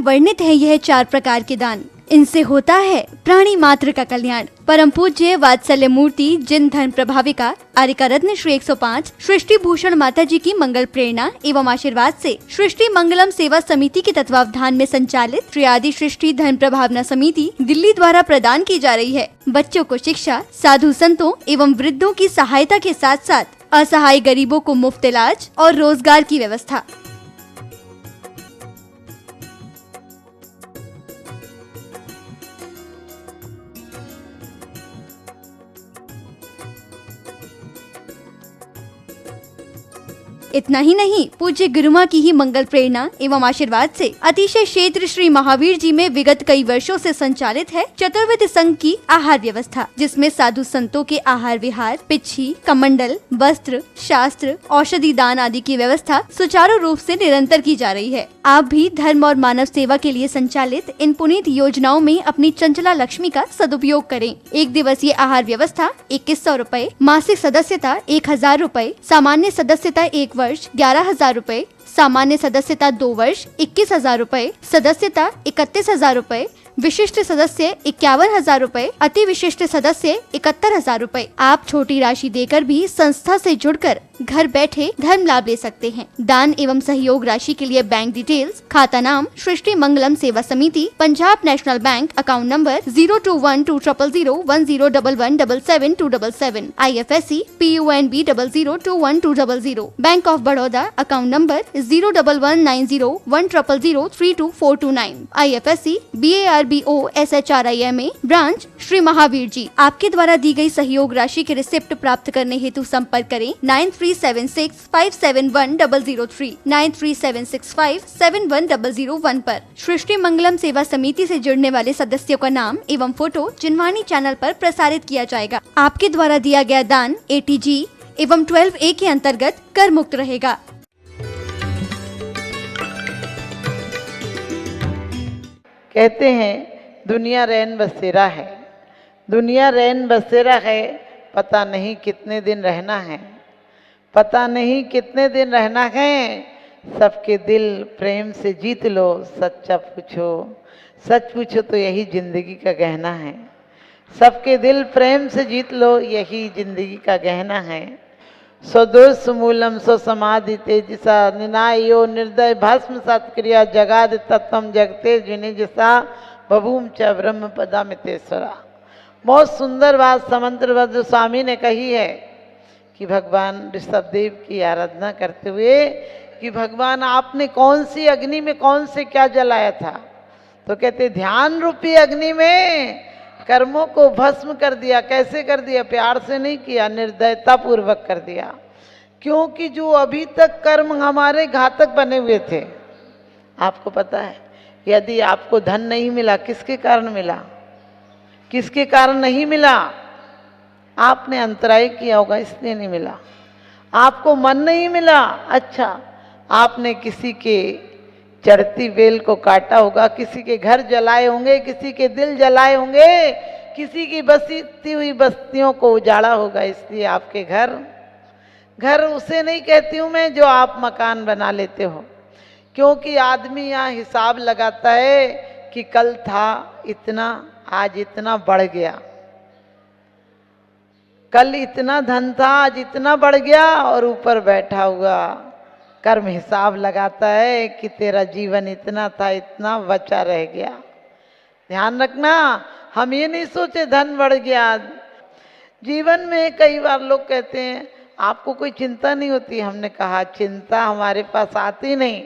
वर्णित है यह 4 प्रकार के दान। इनसे होता है प्राणी मात्र का कल्याण। परम पूज्य वात्सल्य मूर्ति जिन धर्म प्रभाविका आर्यका रत्न श्री 105 सृष्टि भूषण माता जी की मंगल प्रेरणा एवं आशीर्वाद से सृष्टि मंगलम सेवा समिति के तत्वावधान में संचालित श्री आदि सृष्टि धर्म प्रभावना समिति दिल्ली द्वारा प्रदान की जा रही है। बच्चों को शिक्षा, साधु संतों एवं वृद्धों की सहायता के साथ साथ असहाय गरीबों को मुफ्त इलाज और रोजगार की व्यवस्था। इतना ही नहीं, पूज्य गुरुमा की ही मंगल प्रेरणा एवं आशीर्वाद से अतिशय क्षेत्र श्री महावीर जी में विगत कई वर्षों से संचालित है चतुर्विध संघ की आहार व्यवस्था, जिसमें साधु संतों के आहार विहार, पिच्छी, कमंडल, वस्त्र, शास्त्र, औषधि दान आदि की व्यवस्था सुचारू रूप से निरंतर की जा रही है। आप भी धर्म और मानव सेवा के लिए संचालित इन पुनीत योजनाओं में अपनी चंचला लक्ष्मी का सदुपयोग करें। 1 दिवसीय आहार व्यवस्था 2100 रूपए, मासिक सदस्यता 1000 रूपए, सामान्य सदस्यता 1 वर्ष 11,000 रूपए, सामान्य सदस्यता 2 वर्ष 21,000 रूपए, सदस्यता 31,000 रूपए, विशिष्ट सदस्य 51,000 रूपए, अति विशिष्ट सदस्य 71,000 रूपए। आप छोटी राशि देकर भी संस्था से जुड़कर घर बैठे धर्म लाभ ले सकते हैं। दान एवं सहयोग राशि के लिए बैंक डिटेल्स, खाता नाम सृष्टि Mangalam Seva Samiti, Punjab National Bank, account number 021200101177 IFSC PUNB 002120, Bank of Baroda, account number 011901000324429, IFSC BARBO SHRIMA, branch Shri Mahavir ji. आपके द्वारा दी गई सहयोग राशि के रिसिप्ट प्राप्त करने हेतु संपर्क करें 9376571003 9376571001 पर। सृष्टि मंगलम सेवा समिति से जुड़ने वाले सदस्यों का नाम एवं फोटो जिनवाणी चैनल पर प्रसारित किया जाएगा। आपके द्वारा दिया गया दान ATG एवं 12A के अंतर्गत कर मुक्त रहेगा। कहते हैं दुनिया रैन बसेरा है, दुनिया रैन बसेरा है, पता नहीं कितने दिन रहना है, पता नहीं कितने दिन रहना है। सबके दिल प्रेम से जीत लो, सच्चा पूछो, सच पूछो तो यही जिंदगी का गहना है। सबके दिल प्रेम से जीत लो, यही जिंदगी का गहना है। स्वदोष मूलम स्व समाधि तेजसा निनायो निर्दय भस्म सत्क्रिया जगाद तत्वम जगते जिनिजसा बभूम च ब्रह्म पदामितेश्वरा। बहुत सुंदर बात समंत्रभद्र स्वामी ने कही है कि भगवान ऋषभदेव की आराधना करते हुए कि भगवान आपने कौन सी अग्नि में कौन से क्या जलाया था, तो कहते ध्यान रूपी अग्नि में कर्मों को भस्म कर दिया। कैसे कर दिया? प्यार से नहीं किया, निर्दयता पूर्वक कर दिया। क्योंकि जो अभी तक कर्म हमारे घातक बने हुए थे, आपको पता है यदि आपको धन नहीं मिला, किसके कारण मिला, किसके कारण नहीं मिला? आपने अंतराय किया होगा इसलिए नहीं मिला। आपको मन नहीं मिला, अच्छा आपने किसी के चढ़ती बेल को काटा होगा, किसी के घर जलाए होंगे, किसी के दिल जलाए होंगे, किसी की बसती हुई बस्तियों को उजाड़ा होगा, इसलिए आपके घर उसे नहीं कहती हूँ मैं जो आप मकान बना लेते हो। क्योंकि आदमी यहाँ हिसाब लगाता है कि कल था इतना, आज इतना बढ़ गया, कल इतना धन था आज इतना बढ़ गया, और ऊपर बैठा हुआ कर्म हिसाब लगाता है कि तेरा जीवन इतना था इतना बचा रह गया। ध्यान रखना, हम ये नहीं सोचे धन बढ़ गया। जीवन में कई बार लोग कहते हैं आपको कोई चिंता नहीं होती। हमने कहा चिंता हमारे पास आती नहीं,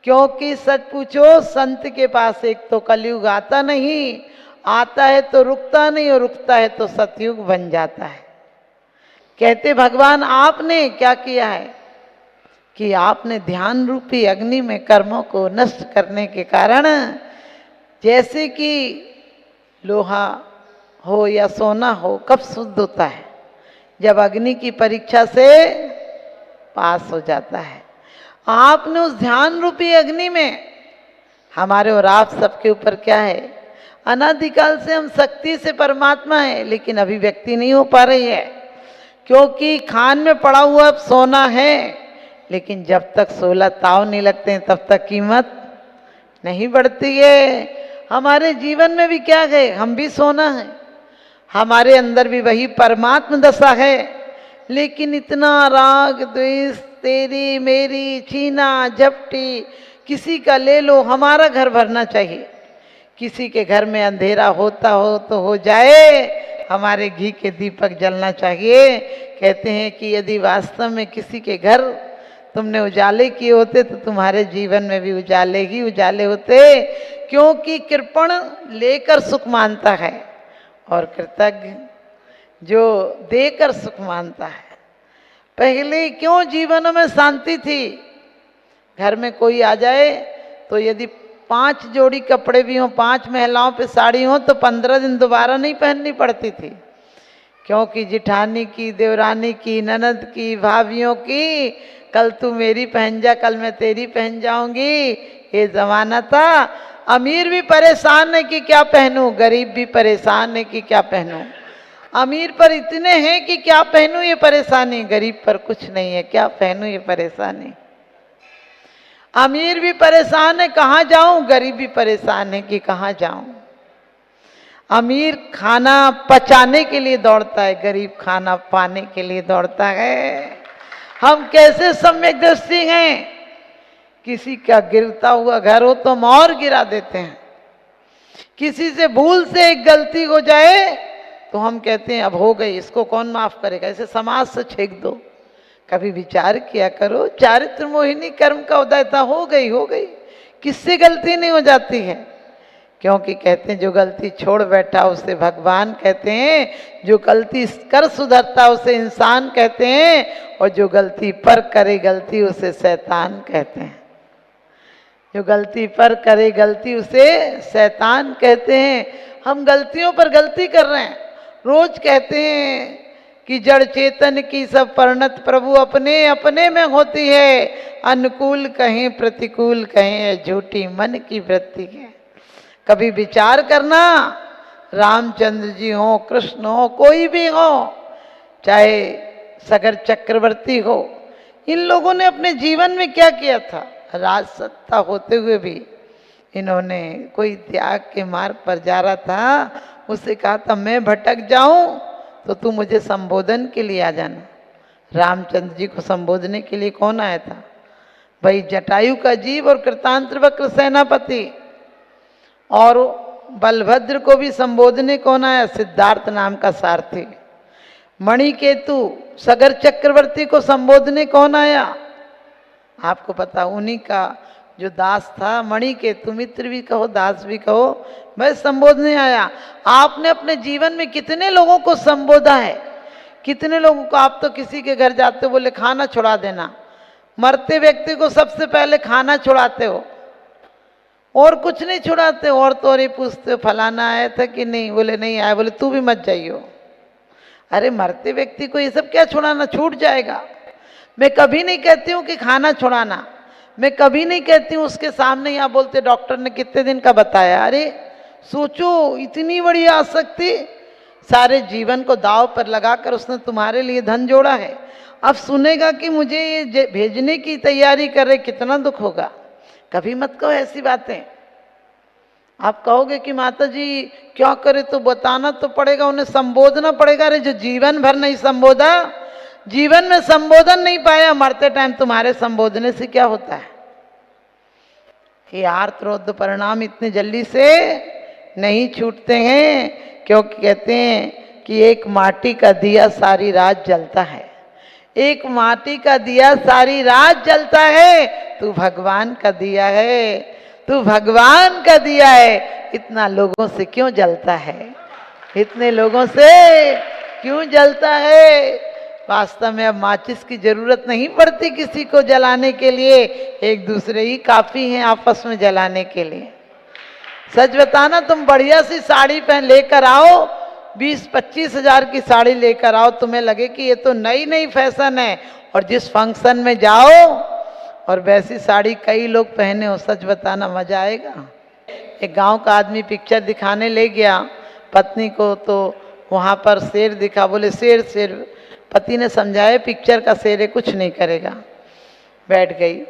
क्योंकि सच पूछो संत के पास एक तो कलयुग आता नहीं, आता है तो रुकता नहीं, और रुकता है तो सतयुग बन जाता है। कहते भगवान आपने क्या किया है कि आपने ध्यान रूपी अग्नि में कर्मों को नष्ट करने के कारण, जैसे कि लोहा हो या सोना हो कब शुद्ध होता है? जब अग्नि की परीक्षा से पास हो जाता है। आपने उस ध्यान रूपी अग्नि में हमारे और आप सबके ऊपर क्या है? अनादिकाल से हम शक्ति से परमात्मा है, लेकिन अभिव्यक्ति नहीं हो पा रही है, क्योंकि खान में पड़ा हुआ सोना है, लेकिन जब तक 16 ताव नहीं लगते हैं तब तक कीमत नहीं बढ़ती है। हमारे जीवन में भी क्या है, हम भी सोना है, हमारे अंदर भी वही परमात्म दशा है, लेकिन इतना राग द्वेष, तेरी मेरी, छीना झपटी, किसी का ले लो, हमारा घर भरना चाहिए। किसी के घर में अंधेरा होता हो तो हो जाए, हमारे घी के दीपक जलना चाहिए। कहते हैं कि यदि वास्तव में किसी के घर तुमने उजाले किए होते तो तुम्हारे जीवन में भी उजाले ही उजाले होते, क्योंकि कृपण लेकर सुख मानता है और कृतज्ञ जो देकर सुख मानता है। पहले क्यों जीवनों में शांति थी, घर में कोई आ जाए तो यदि 5 जोड़ी कपड़े भी हों, 5 महिलाओं पे साड़ी हो तो 15 दिन दोबारा नहीं पहननी पड़ती थी, क्योंकि जिठानी की, देवरानी की, ननद की, भाभियों की, कल तू मेरी पहन जा, कल मैं तेरी पहन जाऊंगी, ये जमाना था। अमीर भी परेशान है कि क्या पहनूं, गरीब भी परेशान है कि क्या पहनूं। अमीर पर इतने हैं कि क्या पहनूं ये परेशानी, गरीब पर कुछ नहीं है, क्या पहनूं ये परेशानी। अमीर भी परेशान है कहाँ जाऊं, गरीब भी परेशान है कि कहाँ जाऊं। अमीर खाना पचाने के लिए दौड़ता है, गरीब खाना पाने के लिए दौड़ता है। हम कैसे सम्यक दृष्टि हैं, किसी का गिरता हुआ घर हो तो हम और गिरा देते हैं, किसी से भूल से एक गलती हो जाए तो हम कहते हैं अब हो गई, इसको कौन माफ करेगा, इसे समाज से छेक दो। कभी विचार किया करो, चारित्र मोहिनी कर्म का उदय था, हो गई, किससे गलती नहीं हो जाती है। क्योंकि कहते हैं जो गलती छोड़ बैठा उसे भगवान कहते हैं, जो गलती कर सुधरता उसे इंसान कहते हैं, और जो गलती पर करे गलती उसे शैतान कहते हैं। जो गलती पर करे गलती उसे शैतान कहते हैं। हम गलतियों पर गलती कर रहे हैं। रोज कहते हैं कि जड़ चेतन की सब परिणत प्रभु अपने अपने में होती है, अनुकूल कहें प्रतिकूल कहें झूठी मन की वृत्ति है। कभी विचार करना, रामचंद्र जी हो, कृष्ण हो, कोई भी हो, चाहे सगर चक्रवर्ती हो, इन लोगों ने अपने जीवन में क्या किया था। राज सत्ता होते हुए भी इन्होंने, कोई त्याग के मार्ग पर जा रहा था, उससे कहा था मैं भटक जाऊं तो तू मुझे संबोधन के लिए आ जाना। रामचंद्र जी को संबोधने के लिए कौन आया था भाई, जटायु का जीव और कृतांत्र वक्र सेनापति। और बलभद्र को भी संबोधने कौन आया, सिद्धार्थ नाम का सारथी। मणिकेतु सगर चक्रवर्ती को संबोधने कौन आया, आपको पता, उन्हीं का जो दास था मणिकेतु, मित्र भी कहो दास भी कहो, वह संबोधने आया। आपने अपने जीवन में कितने लोगों को संबोधा है, कितने लोगों को। आप तो किसी के घर जाते हो बोले खाना छुड़ा देना, मरते व्यक्ति को सबसे पहले खाना छुड़ाते हो और कुछ नहीं छुड़ाते। और तो और ये पूछते हो फलाना आया था कि नहीं, बोले नहीं आया, बोले तू भी मत जाइयो। अरे मरते व्यक्ति को ये सब क्या छुड़ाना, छूट जाएगा। मैं कभी नहीं कहती हूँ कि खाना छुड़ाना, मैं कभी नहीं कहती हूँ उसके सामने यहाँ बोलते डॉक्टर ने कितने दिन का बताया। अरे सोचो, इतनी बड़ी आसक्ति, सारे जीवन को दाव पर लगाकर उसने तुम्हारे लिए धन जोड़ा है, अब सुनेगा कि मुझे ये भेजने की तैयारी कर रहे, कितना दुख होगा। कभी मत कहो ऐसी बातें। आप कहोगे कि माता जी क्या करे, तो बताना तो पड़ेगा, उन्हें संबोधना पड़ेगा। अरे जो जीवन भर नहीं संबोधा, जीवन में संबोधन नहीं पाया, मरते टाइम तुम्हारे संबोधने से क्या होता है। ये आर्तरोध परिणाम इतने जल्दी से नहीं छूटते हैं, क्योंकि कहते हैं कि एक माटी का दिया सारी रात जलता है, एक माटी का दिया सारी रात जलता है। तू भगवान का दिया है, तू भगवान का दिया है, इतना लोगों से क्यों जलता है, इतने लोगों से क्यों जलता है। वास्तव में अब माचिस की जरूरत नहीं पड़ती किसी को जलाने के लिए, एक दूसरे ही काफी हैं आपस में जलाने के लिए। सच बताना, तुम बढ़िया सी साड़ी पहन लेकर आओ, 20-25 हजार की साड़ी लेकर आओ, तुम्हें लगे कि ये तो नई नई फैशन है, और जिस फंक्शन में जाओ और वैसी साड़ी कई लोग पहने हो, सच बताना मजा आएगा। एक गांव का आदमी पिक्चर दिखाने ले गया पत्नी को, तो वहां पर शेर दिखा, बोले शेर शेर। पति ने समझाया पिक्चर का शेर है, कुछ नहीं करेगा, बैठ गई।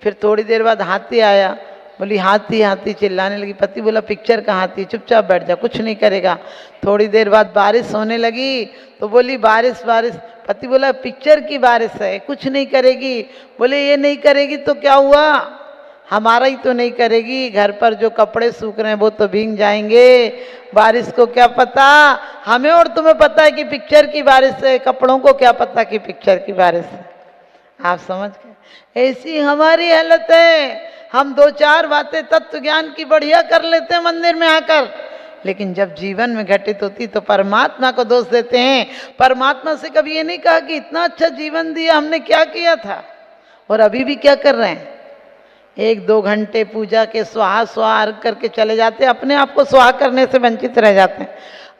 फिर थोड़ी देर बाद हाथी आया, बोली हाथी हाथी चिल्लाने लगी। पति बोला पिक्चर का हाथी, चुपचाप बैठ जा, कुछ नहीं करेगा। थोड़ी देर बाद बारिश होने लगी तो बोली बारिश बारिश। पति बोला पिक्चर की बारिश है, कुछ नहीं करेगी। बोले ये नहीं करेगी तो क्या हुआ, हमारा ही तो नहीं करेगी, घर पर जो कपड़े सूख रहे हैं वो तो भीग जाएंगे, बारिश को क्या पता, हमें और तुम्हें पता है कि पिक्चर की बारिश है, कपड़ों को क्या पता कि पिक्चर की बारिश है। आप समझ गए, ऐसी हमारी हालत है। हम दो चार बातें तत्व ज्ञान की बढ़िया कर लेते हैं मंदिर में आकर, लेकिन जब जीवन में घटित होती तो परमात्मा को दोष देते हैं। परमात्मा से कभी ये नहीं कहा कि इतना अच्छा जीवन दिया, हमने क्या किया था और अभी भी क्या कर रहे हैं। एक दो घंटे पूजा के स्वाहा स्वाहा अर्घ करके चले जाते हैं, अपने आप को स्वाहा करने से वंचित रह जाते हैं।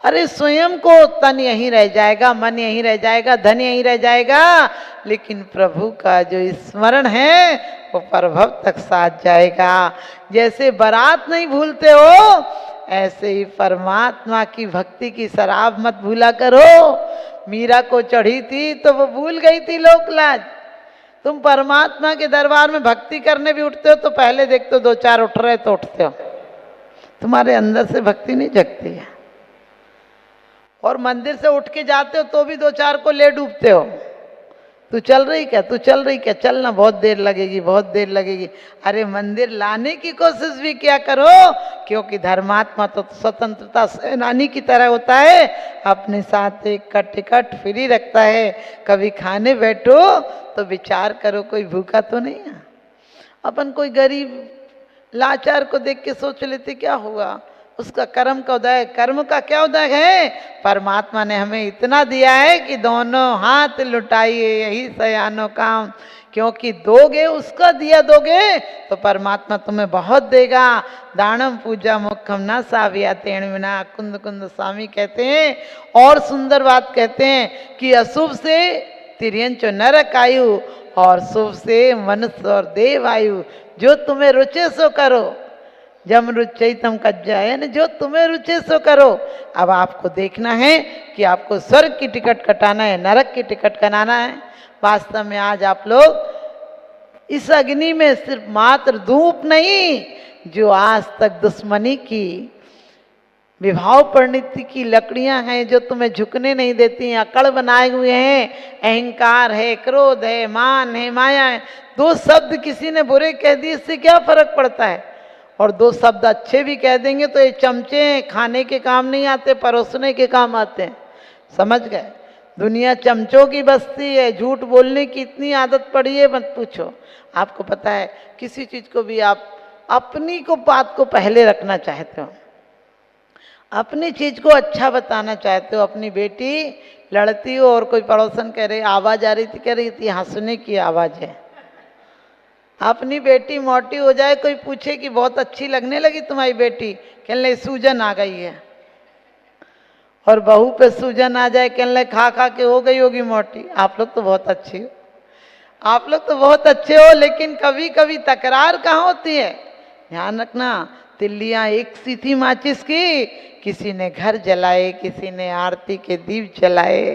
अरे स्वयं को तन यहीं रह जाएगा, मन यहीं रह जाएगा, धन यहीं रह जाएगा, लेकिन प्रभु का जो स्मरण है वो परभव तक साथ जाएगा। जैसे बारात नहीं भूलते हो, ऐसे ही परमात्मा की भक्ति की शराब मत भूला करो। मीरा को चढ़ी थी तो वो भूल गई थी लोक लाज। तुम परमात्मा के दरबार में भक्ति करने भी उठते हो तो पहले देखते हो दो चार उठ रहे तो उठते हो, तुम्हारे अंदर से भक्ति नहीं जगती है। और मंदिर से उठ के जाते हो तो भी दो चार को ले डूबते हो। तू चल रही क्या, तू चल रही क्या, चलना, बहुत देर लगेगी, बहुत देर लगेगी। अरे मंदिर लाने की कोशिश भी क्या करो, क्योंकि धर्मात्मा तो स्वतंत्रता सेनानी की तरह होता है, अपने साथ एक का टिकट फ्री रखता है। कभी खाने बैठो तो विचार करो कोई भूखा तो नहीं है। अपन कोई गरीब लाचार को देख के सोच लेते क्या हुआ, उसका कर्म का उदय, कर्म का क्या उदय है। परमात्मा ने हमें इतना दिया है कि दोनों हाथ लुटाइए यही सयानो काम, क्योंकि दोगे उसका दिया दोगे तो परमात्मा तुम्हें बहुत देगा। दानम पूजा मुखम न साविया तेण विना, कुंद कुंद स्वामी कहते हैं। और सुंदर बात कहते हैं कि अशुभ से तिर्यंचो नरक आयु और शुभ से मनुष्य और देव आयु, जो तुम्हें रुचे सो करो। जम रुचई तम कज्जा, यानी जो तुम्हें रुचे सो करो। अब आपको देखना है कि आपको स्वर्ग की टिकट कटाना है, नरक की टिकट कटाना है। वास्तव में आज आप लोग इस अग्नि में सिर्फ मात्र धूप नहीं, जो आज तक दुश्मनी की, विभाव परिणति की लकड़ियां हैं जो तुम्हें झुकने नहीं देती, अकड़ बनाए हुए हैं, अहंकार है, क्रोध है, मान है, माया है। दो शब्द किसी ने बुरे कह दिए, इससे क्या फर्क पड़ता है। और दो शब्द अच्छे भी कह देंगे तो ये चमचे हैं, खाने के काम नहीं आते, परोसने के काम आते हैं। समझ गए, दुनिया चमचों की बस्ती है, झूठ बोलने की इतनी आदत पड़ी है मत पूछो। आपको पता है किसी चीज को भी आप अपनी को बात को पहले रखना चाहते हो, अपनी चीज को अच्छा बताना चाहते हो। अपनी बेटी लड़ती हो और कोई पड़ोसन कह रही, आवाज आ रही थी, कह रही थी हंसने की आवाज है। अपनी बेटी मोटी हो जाए, कोई पूछे कि बहुत अच्छी लगने लगी तुम्हारी बेटी, कहने लगे सूजन आ गई है। और बहू पे सूजन आ जाए, कहने लगे खा खा के हो गई होगी मोटी। आप लोग तो बहुत अच्छी हो, आप लोग तो बहुत अच्छे हो, लेकिन कभी कभी तकरार कहाँ होती है। ध्यान रखना, तिल्लियां एक सी थी माचिस की, किसी ने घर जलाए, किसी ने आरती के दीप जलाए,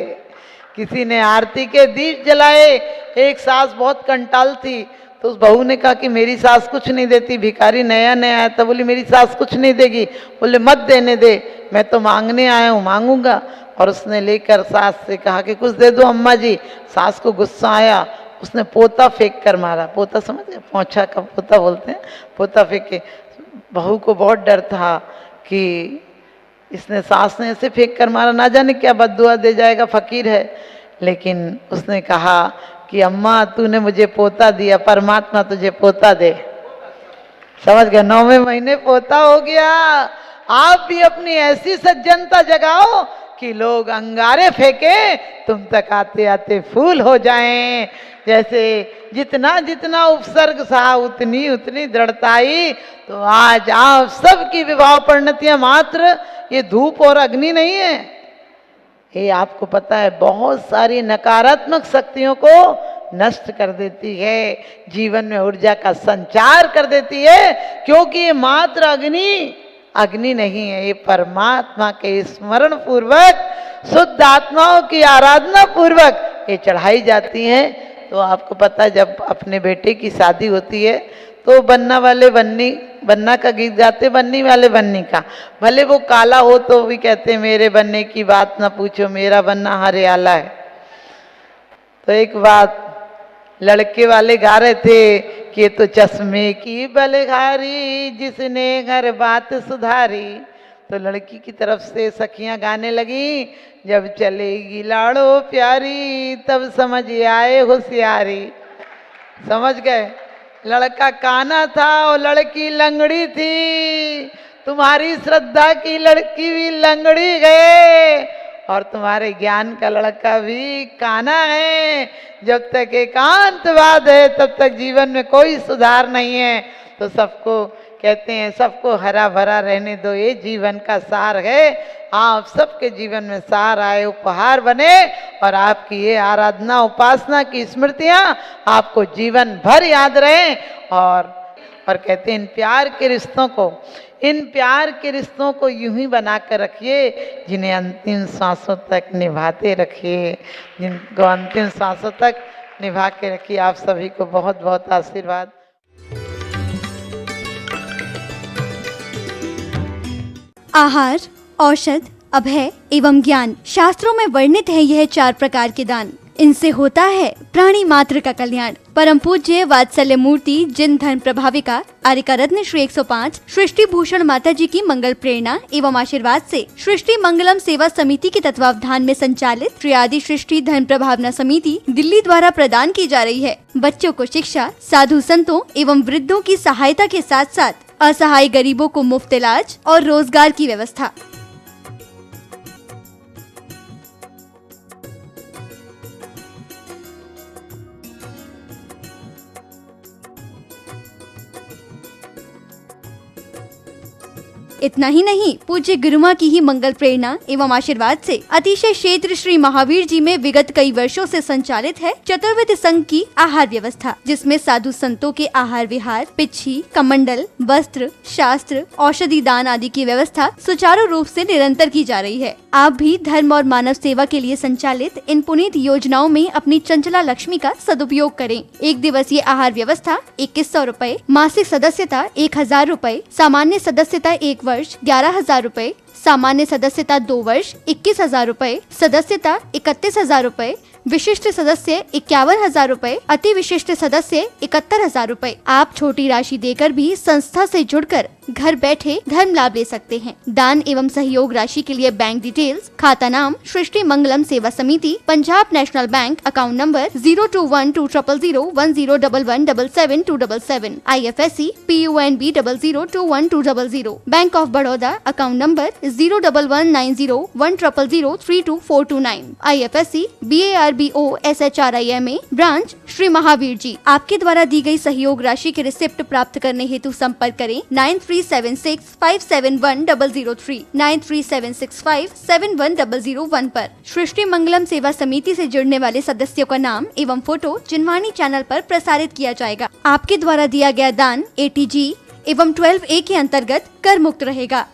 किसी ने आरती के दीप जलाए। एक सास बहुत कंटाल थी तो उस बहू ने कहा कि मेरी सास कुछ नहीं देती, भिखारी नया नया आया था, बोली मेरी सास कुछ नहीं देगी। बोले मत देने दे, मैं तो मांगने आया हूँ, मांगूंगा। और उसने लेकर सास से कहा कि कुछ दे दो अम्मा जी। सास को गुस्सा आया, उसने पोता फेंक कर मारा। पोता समझ गए, पोछा का पोता बोलते हैं, पोता फेंक के। बहू को बहुत डर था कि इसने सास ने ऐसे फेंक कर मारा, ना जाने क्या बद्दुआ दे जाएगा, फकीर है। लेकिन उसने कहा कि अम्मा तूने मुझे पोता दिया, परमात्मा तुझे पोता दे। समझ गए, 9वें महीने पोता हो गया। आप भी अपनी ऐसी सज्जनता जगाओ कि लोग अंगारे फेंके, तुम तक आते आते फूल हो जाएं। जैसे जितना जितना उपसर्ग सहा उतनी उतनी दृढ़ताई। तो आज आप सबकी विवाह परिणतियां मात्र ये धूप और अग्नि नहीं है, ये आपको पता है बहुत सारी नकारात्मक शक्तियों को नष्ट कर देती है, जीवन में ऊर्जा का संचार कर देती है। क्योंकि ये मात्र अग्नि नहीं है, ये परमात्मा के स्मरण पूर्वक, शुद्ध आत्माओं की आराधना पूर्वक ये चढ़ाई जाती हैं। तो आपको पता है जब अपने बेटे की शादी होती है तो बनना वाले बन्नी बन्ना का गीत गाते, बन्नी वाले बन्नी का, भले वो काला हो तो भी कहते मेरे बन्ने की बात ना पूछो, मेरा बन्ना हरियाला है। तो एक बात लड़के वाले गा रहे थे कि तो चश्मे की बलघारी जिसने घर बात सुधारी। तो लड़की की तरफ से सखियां गाने लगी, जब चलेगी लाड़ो प्यारी तब समझ आए होशियारी। समझ गए, लड़का काना था और लड़की लंगड़ी थी, तुम्हारी श्रद्धा की लड़की भी लंगड़ी गए और तुम्हारे ज्ञान का लड़का भी काना है। जब तक एकांतवाद है तब तक जीवन में कोई सुधार नहीं है। तो सबको कहते हैं सबको हरा भरा रहने दो, ये जीवन का सार है। आप सबके जीवन में सार आए, उपहार बने और आपकी ये आराधना उपासना की स्मृतियां आपको जीवन भर याद रहें। और कहते हैं इन प्यार के रिश्तों को, इन प्यार के रिश्तों को यूं ही बना कर रखिए जिन्हें अंतिम सांसों तक निभाते रखिए, जिनको अंतिम सांसों तक निभा के रखिए। आप सभी को बहुत बहुत आशीर्वाद। आहार, औषध, अभय एवं ज्ञान, शास्त्रों में वर्णित है यह 4 प्रकार के दान। इनसे होता है प्राणी मात्र का कल्याण। परम पूज्य वात्सल्य मूर्ति जिन धर्म प्रभाविका आर्यका रत्न श्री 105 सृष्टि भूषण माता जी की मंगल प्रेरणा एवं आशीर्वाद से सृष्टि मंगलम सेवा समिति के तत्वावधान में संचालित श्री आदि सृष्टि धर्म प्रभावना समिति दिल्ली द्वारा प्रदान की जा रही है। बच्चों को शिक्षा, साधु संतों एवं वृद्धों की सहायता के साथ साथ असहाय गरीबों को मुफ्त इलाज और रोजगार की व्यवस्था। इतना ही नहीं, पूज्य गुरुमा की ही मंगल प्रेरणा एवं आशीर्वाद से अतिशय क्षेत्र श्री महावीर जी में विगत कई वर्षों से संचालित है चतुर्विध संघ की आहार व्यवस्था, जिसमें साधु संतों के आहार विहार, पिच्छी, कमंडल, वस्त्र, शास्त्र, औषधि दान आदि की व्यवस्था सुचारू रूप से निरंतर की जा रही है। आप भी धर्म और मानव सेवा के लिए संचालित इन पुनीत योजनाओं में अपनी चंचला लक्ष्मी का सदुपयोग करें। 1 दिवसीय आहार व्यवस्था 2100 रूपए, मासिक सदस्यता 1000 रूपए, सामान्य सदस्यता 1 वर्ष 11,000 रूपए, सामान्य सदस्यता 2 वर्ष 21,000 रूपए, सदस्यता 31,000 रूपए, विशिष्ट सदस्य 51,000 रूपए, अति विशिष्ट सदस्य 71,000 रूपए। आप छोटी राशि देकर भी संस्था से जुड़कर घर बैठे धर्म लाभ ले सकते हैं। दान एवं सहयोग राशि के लिए बैंक डिटेल्स, खाता नाम सृष्टि Mangalam Seva Samiti, Punjab National Bank, account number 021200101177 IFSC PUNB 002120, Bank of Baroda, account number 0119010032429 IFSC BARBO SHRIMA, branch Shri Mahavir ji. आपके द्वारा दी गई सहयोग राशि के रिसिप्ट प्राप्त करने हेतु संपर्क करें 9376571003 9376571001 पर। सृष्टि मंगलम सेवा समिति से जुड़ने वाले सदस्यों का नाम एवं फोटो जिनवाणी चैनल पर प्रसारित किया जाएगा। आपके द्वारा दिया गया दान ATG एवं 12A के अंतर्गत कर मुक्त रहेगा।